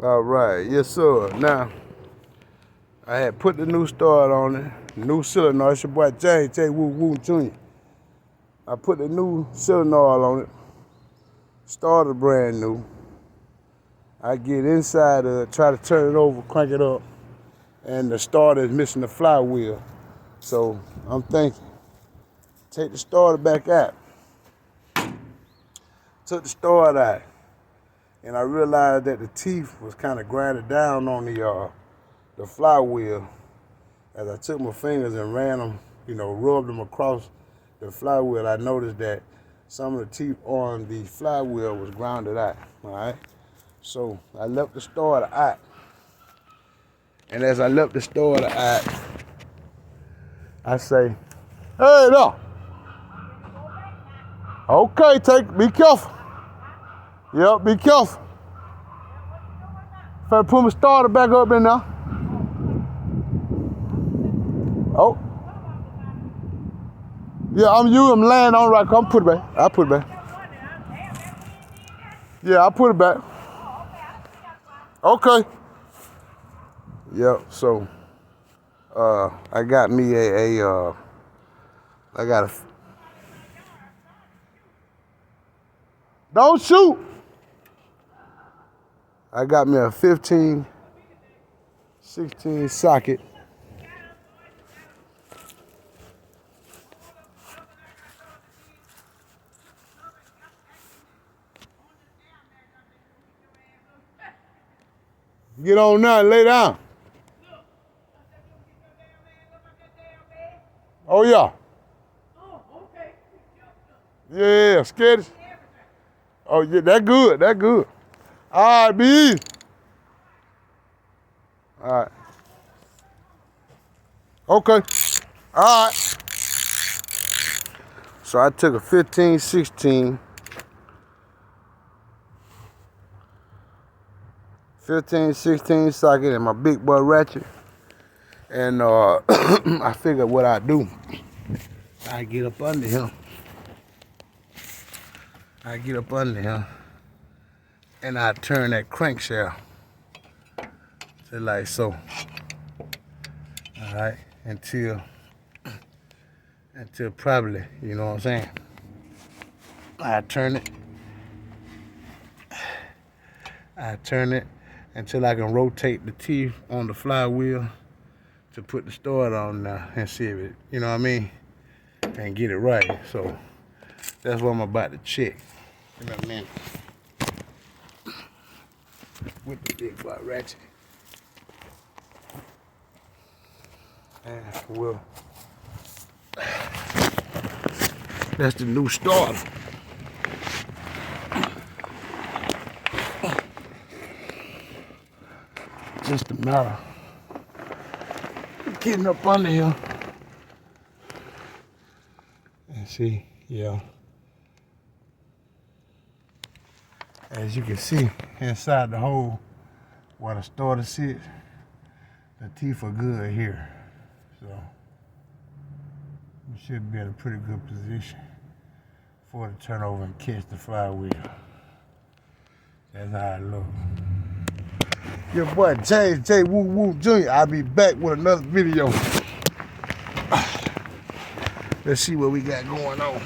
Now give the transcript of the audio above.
All right, yes sir. Now, I had put the new start on it, new cylinder. It's your boy James J. Woo Woo Jr. I put the new cylinder on it, started brand new. I get inside of it, try to turn it over, crank it up, and the starter is missing the flywheel. So I'm thinking, take the starter back out. Took the starter out, and I realized that the teeth was kind of grinded down on the flywheel. As I took my fingers and ran them, rubbed them across the flywheel, I noticed that some of the teeth on the flywheel was grounded out, all right? So I left the starter out. And as I left the starter out, I say, hey, no. Okay, be careful. Yep, be careful. If I put my starter back up in there. Oh. Yeah, I'm laying on right. Come put it back. I'll put it back. Yeah, I'll put it back. Okay. Yep, so I got me don't shoot. I got me a 15, 16 socket. Get on now and lay down. Oh, yeah. Yeah, scared. Oh, yeah, that good. All right, be easy. All right. Okay. All right. So I took a 15, 16. 15, 16 socket and my big boy ratchet. And I figured what I do, I get up under him. And I turn that crankshaft to like so. All right, until probably, you know what I'm saying? I turn it until I can rotate the teeth on the flywheel to put the starter on now and see if it, you know what I mean, and get it right. So that's what I'm about to check. In a minute. With the big boy ratchet. And well, that's the new starter. Just a matter of getting up under here. And see, yeah. As you can see, inside the hole where the starter sits, the teeth are good here. So we should be in a pretty good position for it to turn over and catch the flywheel. That's how it looks. Your boy James J. Woo Woo Jr. I'll be back with another video. Let's see what we got going on.